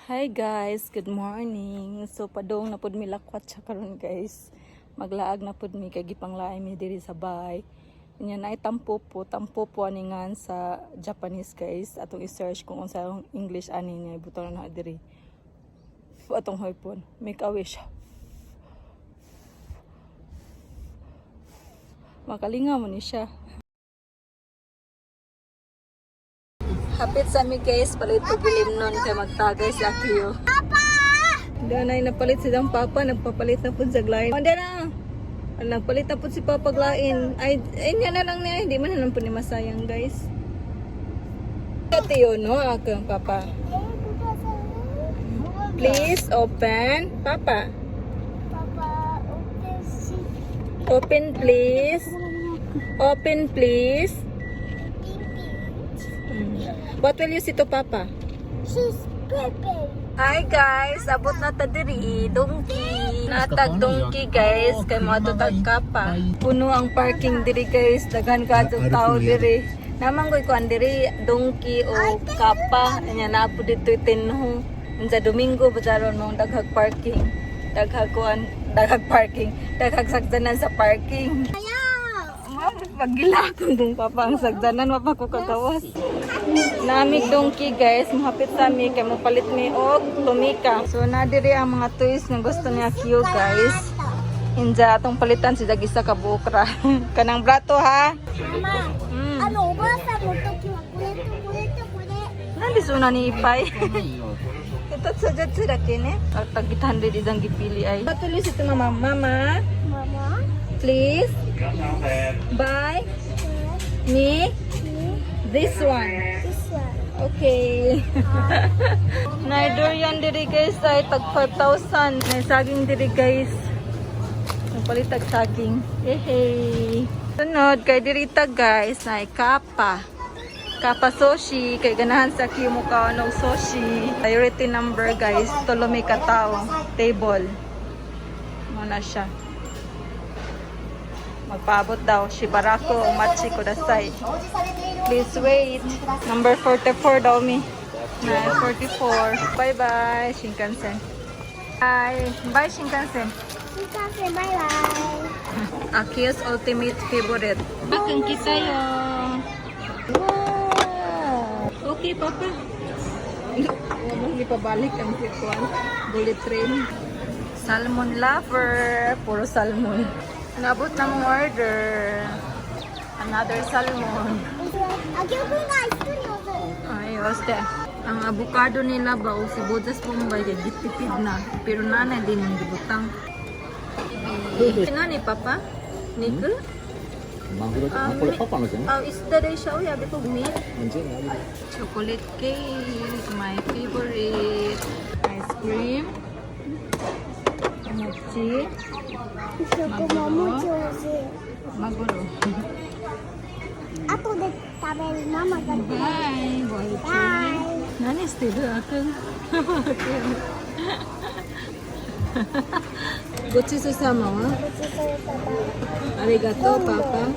Hi guys, good morning. So padong na pud mi lakwat sa karon guys. Maglaag na pud mi kay gipanglaay mi diri sa bay. Nya nay tampo po aningan sa Japanese guys. Atong i-search kung unsa ang English ani nga ibuton na diri. Atong hoypon, make a wish. Makalinga mo ni siya. Hapit sa mi guys, palit og bilim nun kay magtagay sa Akio. Papa! Danay napalit silang papa, nagpapalit na pud sa glain. Onda na. Nagpalit na pud si papa glain. Ay nya na lang niya, hindi man na pud ni masayang guys. Ito yun, no? Akong papa. Please open. Papa. Papa, Open please. Open please. What will you say to Papa? she's prepared. Hi guys, abot na ta diri, donkey. Natag donkey guys, kay mga tutag kapa. Puno ang parking diri guys, daghan ka tao diri. Namang koy kuan diri donkey o kapa, nya na po dito tinho. Unsa Domingo bazaron mong daghag parking. Daghag parking, daghag sagdanan sa parking. Pagilakon dong papa ang sagdanan mapa ko kagawas. Namig donkey guys, mahapit sa mi kay mo palit mi og tumika. So na diri ang mga toys nga gusto niya Kyo guys. Inja atong palitan si Dagisa ka bukra. Kanang brato ha. Mama, ano ba sa mo to kulit? Nali suna ni Ipay. Ito sajad sila kini. Tagitan rin isang gipili ay. Patuloy si mama. Mama, Mama, please buy me this one. this one. Okay. Nay durian diri guys ay tag 5,000. Nay saging diri guys. Napalit tag saging. Hey. Sunod kay diri ta guys nay kapa. Kapa sushi kay ganahan sa Kyo mo ka no sushi. Priority number guys, tulo may katao table. Muna siya. Magpaabot daw Shibarako Machi Kudasai. Please wait. Number 44 daw mi. Na 44. Bye bye Shinkansen. Bye Shinkansen. Sige, bye-bye. Akio's ultimate favorite. Bakang kita yung. Wow. Okay papa. Huwag mong ipabalik ang sikuan. Bullet train. Salmon lover. Puro salmon. Nabot na mong order. Another salmon. Ayos de. Ang avocado nila ba o si Bodas Bombay kay gitipid na. Pero nanay din yung gibutang. Nga ni Papa? Nickel? マグロとこれパパのじゃない Isda day siya. Uy, abi kong meat. 全然ある Chocolate cake. My favorite. Ice cream. Mochi. ここももちおいしい。 Maguro. 後で食べるママが。 Bye. Bye. Nani still akong. Gochi susama wa? ごちそうさま。 Arigato, Papa.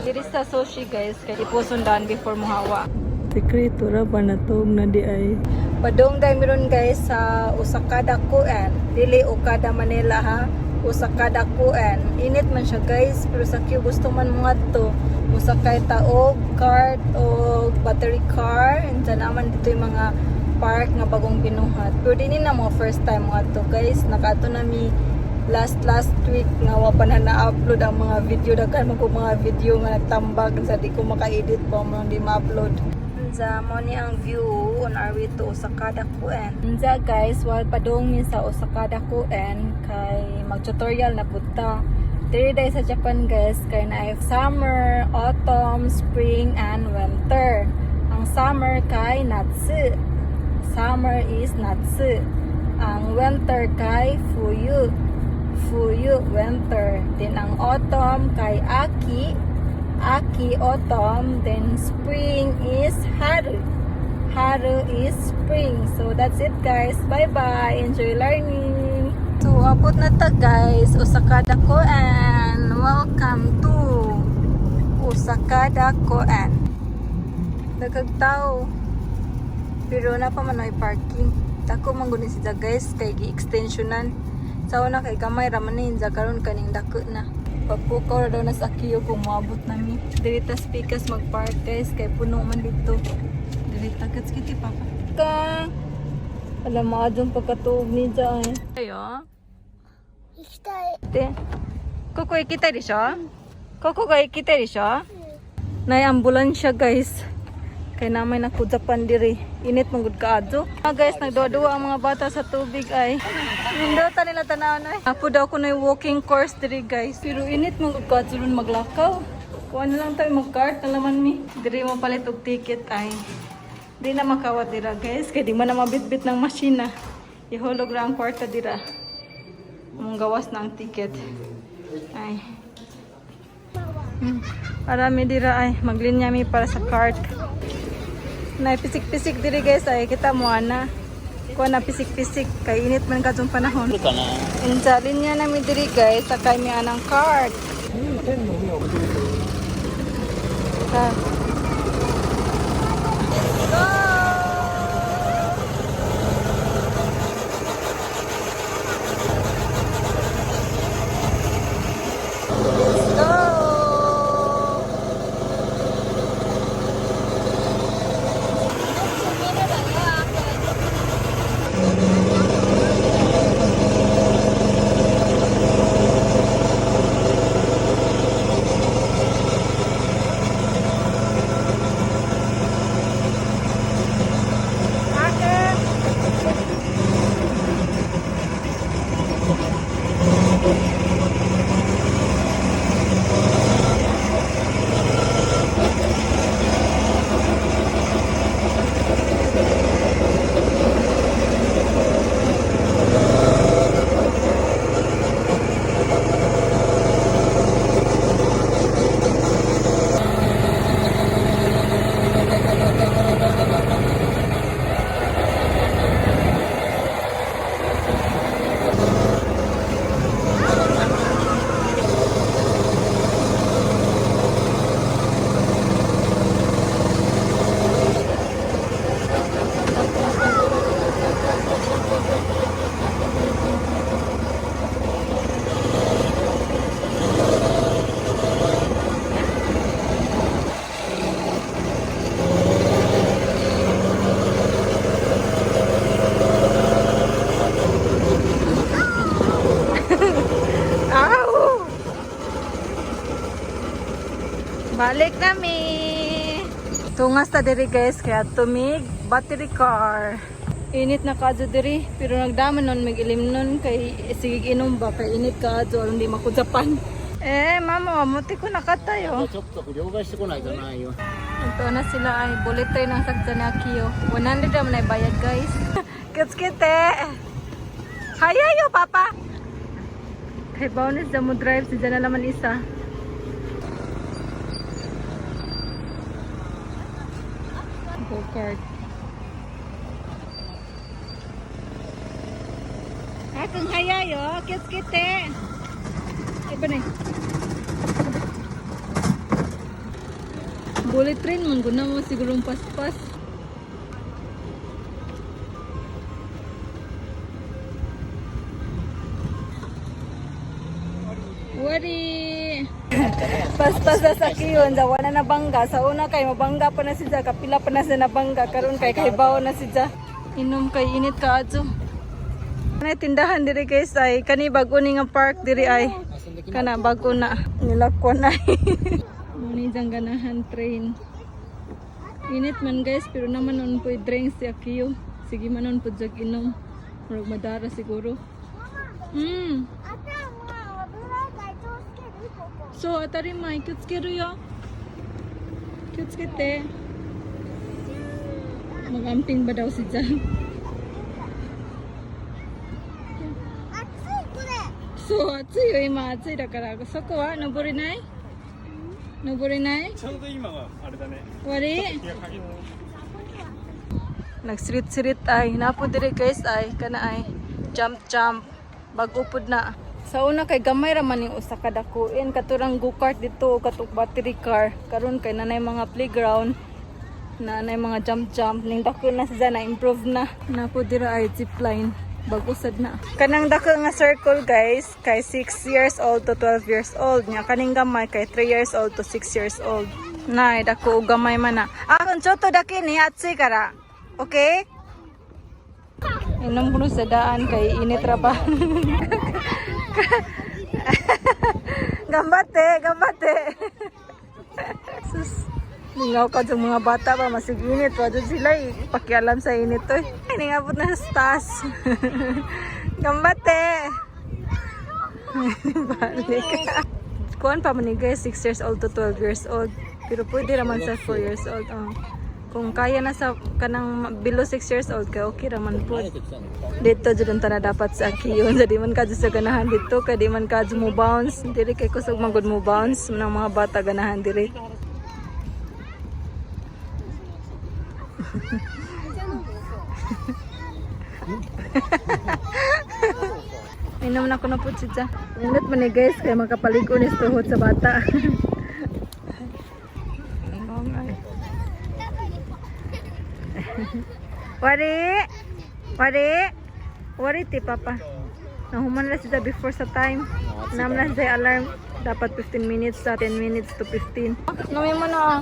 Diri sa sushi guys, kay ipusundan before muhawa. Sekreto ra ba na to na di ay. Padong day meron guys sa Osakada Koen. Dili Okada Manila ha. Osakada Koen. Init man siya guys, pero sa Kyo gusto man mga to. Musakay ta og cart o battery car. And dyan naman dito yung mga park nga bagong binuhat. Pero di na mga first time mga to guys. Nakato na mi last week nga wapan na upload ang mga video daghan man ko mga video nga nagtambag sa di ko maka-edit pa mo di ma-upload. Unsa mo ni ang view on our way to Osakada Koen. Unsa guys, wal padong mi sa Osakada Koen kay mag-tutorial na punta. Diri day sa Japan guys kay na summer, autumn, spring and winter. Ang summer kay natsu. Summer is natsu. Ang winter kay fuyu. Fuyu, winter. Then ang autumn kay aki. Aki, autumn. Then spring is haru. Haru is spring. So that's it guys. Bye-bye. Enjoy learning. So abot na ta guys. Osakada Koen. Welcome to Osakada Koen. Dagag tao. Pero na pa man ay parking. Dako man gud ni siya guys kay gi-extensionan. Sa una kay gamay ra man ni siya karon kaning dako na. Pagpukaw ra daw na sa Akiyo kung moabot nami. Diri ta speakers mag-park guys kay puno man dito. Diri ta kits kiti papa. Ka. Alam mo adun pagkatuog ni siya eh. Ayo. 行きたい。で、ここ行きたいでしょここが行きたいでしょNay ambulansya guys. Kaya naman nakudzapan diri. Init mong good kaadyo. Guys, nagduwa-duwa ang mga bata sa tubig ay. Nindota nila tanaw na. Apo daw ko na yung walking course diri guys. Pero init mong good kaadyo rin maglakaw. Kuha na lang tayo mag-cart na laman mi. Diri mo palit og ticket ay. Di na makawat dira guys. Kaya di man na mabitbit ng masina. Ihulog ra ang kwarta dira. Mong gawas na ang ticket. Ay. Parami dira ay. Maglinya mi para sa cart. Na pisik-pisik diri guys ay kita mo ana. Kuha na pisik-pisik kay init man kadtong panahon. Injalin niya nami diri guys sakay mi anang cart. Ah. Balik nami. Tungas ta diri guys kaya tumig battery car. Init na kadto diri pero nagdaman nun mag-ilim nun kay sige inom ba kay init kadto aron di makudzapan. Mama, mamuti ko nakatayo. Ito na sila ay bullet tayo ng saksa na Akiyo. 100 naman ay bayad guys. Kits-kite. Hayayo papa. Kay bonus na mo drive si dyan na naman isa. Go-kart. Akong hayayo, kits-kite. Iba na eh. Bullet train, mangguna mo sigurong pas-pas. Wari! Pas-pas na sa kiyon, sa wala na bangga. Sa una kay mabangga pa na siya, kapila pa na siya nabangga. Karon kay kaibaw na siya. Inom kay init ka adso. Kanay tindahan diri guys ay kani bago ni nga park diri ay. Kana bago na nilakwan na. Muni jang ganahan train. Init man guys pero naman on po drink si Akiyo. Sige man on po jag inom. Murag madara siguro. So, atari mai, kutsukeru yo. Kutsukete. Magamping ba daw si Jan? So, atsui yo, ima atsui da kara. Soko wa nobori nai? Nobori nai? Wari? Nag-street-street ay. Napo diri guys ay. Kana ay. Jump-jump. Bagupod na. Sa una kay gamay ra man yung usa ka dakuin katurang go-kart dito katuk battery car karon kay nanay mga playground Na mga jump ning dako na sa na improve na. Na po dira ay zipline. Bagusad na. Kanang dako nga circle guys, kay 6 years old to 12 years old. Nya kaning gamay kay 3 years old to 6 years old. Nay, dako gamay man na. Kung choto daki ni atsi kara. Okay? Inom kuno sa daan kay init ra ba. Gambate. Sus. Lingaw ka sa mga bata ba, masig init. Wadod sila pakialam sa init to. Ningabot na sa taas. Gambate! Balik. Kuhan pa manigay, 6 years old to 12 years old. Pero pwede naman sa 4 years old. Kung kaya na sa kanang below 6 years old, kaya okay naman po. Dito dyan na dapat sa akiyon. So, di man ka sa ganahan dito. Kaya di man ka mo bounce. Diri kay kusog magod mo bounce. Ng mga bata ganahan diri. Inom na ko na po siya. Ingat man ni guys kaya makapaligo ni tuhod sa bata. Wari ti papa. Nahuman lang siya before sa time. Namla siya alarm. Dapat 15 minutes sa 10 minutes to 15. Namin mo na.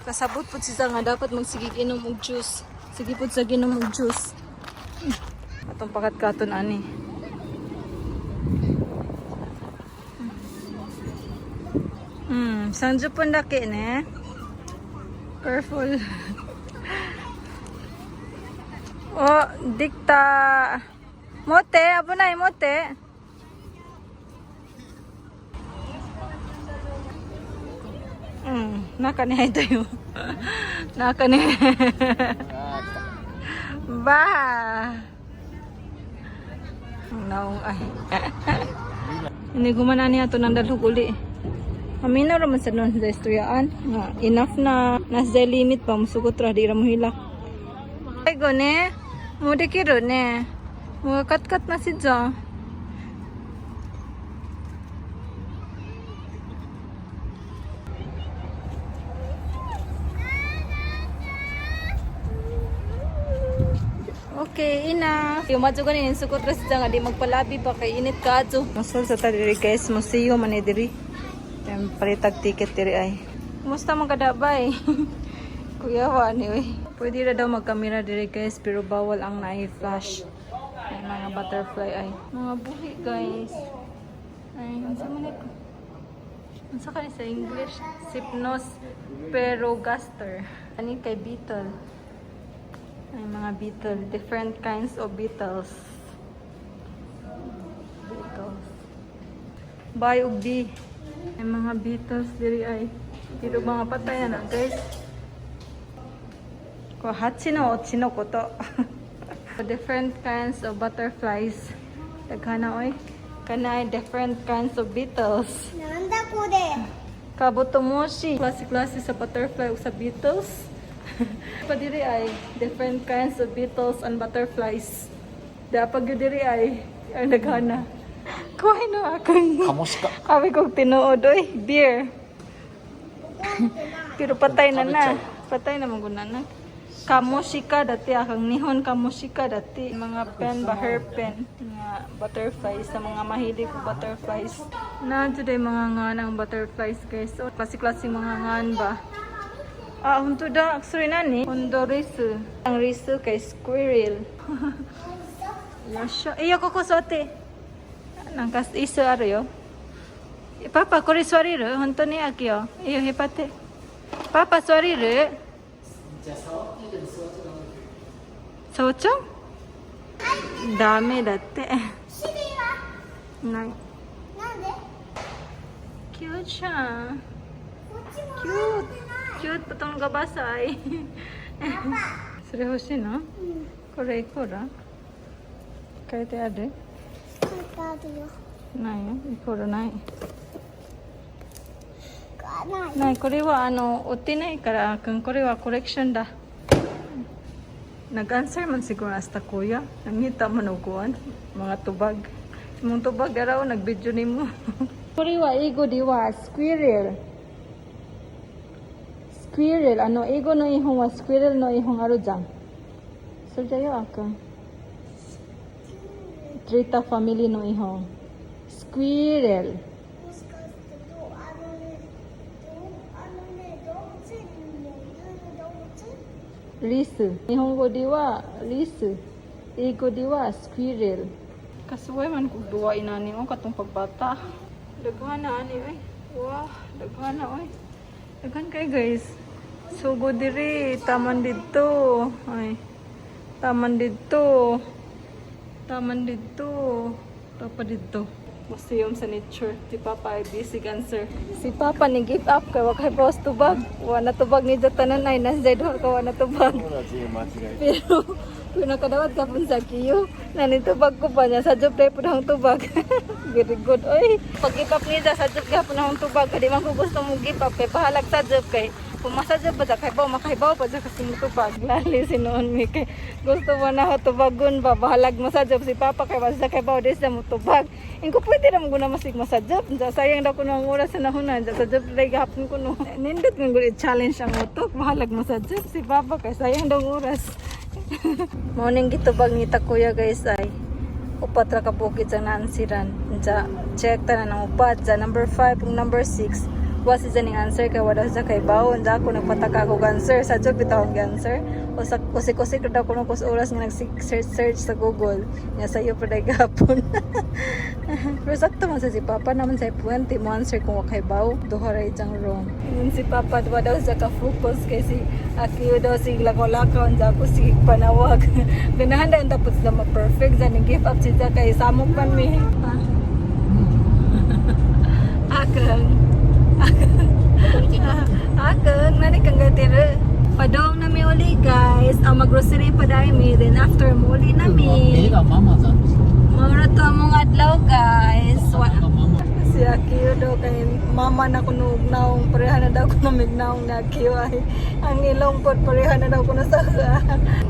Kasabot po siya nga dapat magsigig inom og juice. Sige po sa ginom og juice. Atong pakat-katon ani. Sanjo po ndaki ne. Careful. Oh, dikta. Mote, abunay mote. Nakanihay tayo. Nakanihay. Bah. Naong ay. Hindi gumana niya ito ng dalhog uli. Aminaw raman sa nun sa istoryaan. Enough na nasa limit pa. Musugot ra. Di ra mo hilak. Ay gone. Mudikiro ne. Kat-kat na si Jo. Okay, enough. Yung madyo ganin, sukot ras dyan nga di magpalabi pa kay init ka adyo. Masal sa tadiri guys, museo man diri. Palitag ticket diri ay. Kumusta mga kadabay? Kuya wani oy. Pwede ra daw magkamera diri guys, pero bawal ang na-flash. Ay mga butterfly ay. Mga buhi guys. Ay, unsa man ito? Unsa ka ni sa English? Cypnos perogaster. Ani kay beetle. Ay mga beetle, different kinds of beetles. Bay ug di. Ay mga beetles diri ay. Pero mga patay na guys. Ko hachino ochino ko to. Different kinds of butterflies. Daghana oy. Kanay different kinds of beetles. Nanda ko de. Kabutomoshi. Klase-klase sa butterfly ug sa beetles. Padiri ay different kinds of beetles and butterflies. Dapat yun diri ay ang naghana. Kuhay no akong Kamusta? kami kong tinuod oy, beer. Pero patay na na. Patay na maguna na. Kamoshika dati akong nihon kamoshika dati. Mga pen ba hairpin, mga butterflies sa mga mahilig ko butterflies. Na today mga ngan ang butterflies guys. So klase-klase mga ngan ba. Hunto da, sorry nani. Hondo risu. Ang risu kay squirrel. Yosho. Iyo ko sote. Nangkas iso arayo. Papa, kore swariru. Honto ni akiyo. Iyo hipate. Papa, swariru. Socho? Dame datte. Nai. Nande? Cute siya. Cute. Cute patong gabasay. Seryoso no? Kore ikora. Kaite ade. Kado. Nai, ikora nai. Kanai. Nai, kore wa uti nai kara kung kore wa correction da. Nag-answer man siguro hasta kuya. Nangita man uguan. Mga tubag. Mong tubag daraw nag-video nimo. Kore wa igo diwa squirrel. squirrel. Ano, ego no ihong wa squirrel no ihong arujang. So, jayo akang. Trita family no ihong. Squirrel. Risu. Nihongo de wa risu. Ego de wa squirrel. Kasuway man kung duwa inani mo katong pagbata. Daghan na ani oy. Wah, daghan na oy. Daghan kay guys. Sugo diri, taman dito. Ay. Taman dito. Taman dito. Tapa dito. Museum sa nature. Si Papa ay busy cancer. Si Papa ni give up kay wa kay boss tubag. Wa na tubag ni Jatanan ay nasday doon ka wa na tubag. Pero nakadawat ka pun sa kiyo. Nanitubag ko pa niya sa job tayo po ng tubag. Very good. Oy, pag give up niya sa job ka po ng tubag. Kadi man ko gusto mong give up kay pahalag sa job kay. Pumasa job pa sa kay makaibaw pa sa kasi mo tubag. Lali si noon mi kay gusto mo na tubagon ba bahalag mo sa job si Papa kay basta kay baw des na mo tubag. Ingko pwede ra mo guna masig mo sa job. Sayang daw ko ng oras sa nahunan sa job lay gahapon ko no. Nindot man gud challenge ang utok bahalag mo sa job si Papa kay sayang daw oras. Morning gitubag ni ta kuya guys ay upat ra ka bukid sa nansiran. Sa check ta na ng upat sa number 5 ug number 6. Was is aning answer kay wala sa kay bawon da ako nagpataka ko answer sa job bitaw ang answer o sa kusik-kusik daw ko kus oras nga nag-search sa Google nya sayo pa dai gapon. Pero sakto man sa si Papa naman sa point mo answer kung kay baw duha ra itang wrong. Yun si Papa daw sa ka focus kay si Akio daw si lakaw-lakaw sa ako si panawag. Ganahan daw tapos na ma-perfect sa give up siya kay samok man mi. Akang Akang, nani kang gatira. Padong na mi uli guys. Ang mag-grocery pa dahil mi. Then after mo uli na mi. Mauna to among adlaw guys. Si Akio daw kay mama na kunog naong pareha na daw ko namignaong na Akio ay ang ilong pod pareha na daw ko na sa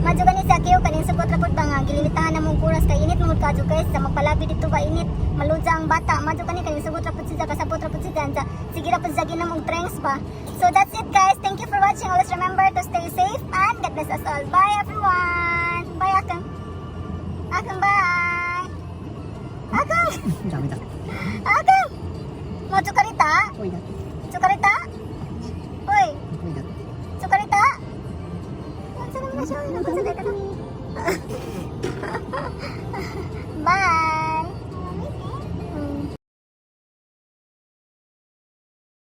Madyo gani sa Akio kanin sa pot-pot pa nga gilimitahan na mong kuras kay init mong kadyo guys sa magpalabi dito ba init maludsa ang bata madyo gani kanin sa pot-pot siya kasabot ra pud siya sige ra pud sa ginamong drinks pa. So that's it guys. Thank you for watching. Always remember to stay safe and God bless us all. Bye everyone. Bye Akang. Akang bye. Akang. Akang. Mau cukarita? Cukarita? Hoy. Cukarita? Saan naman na siya?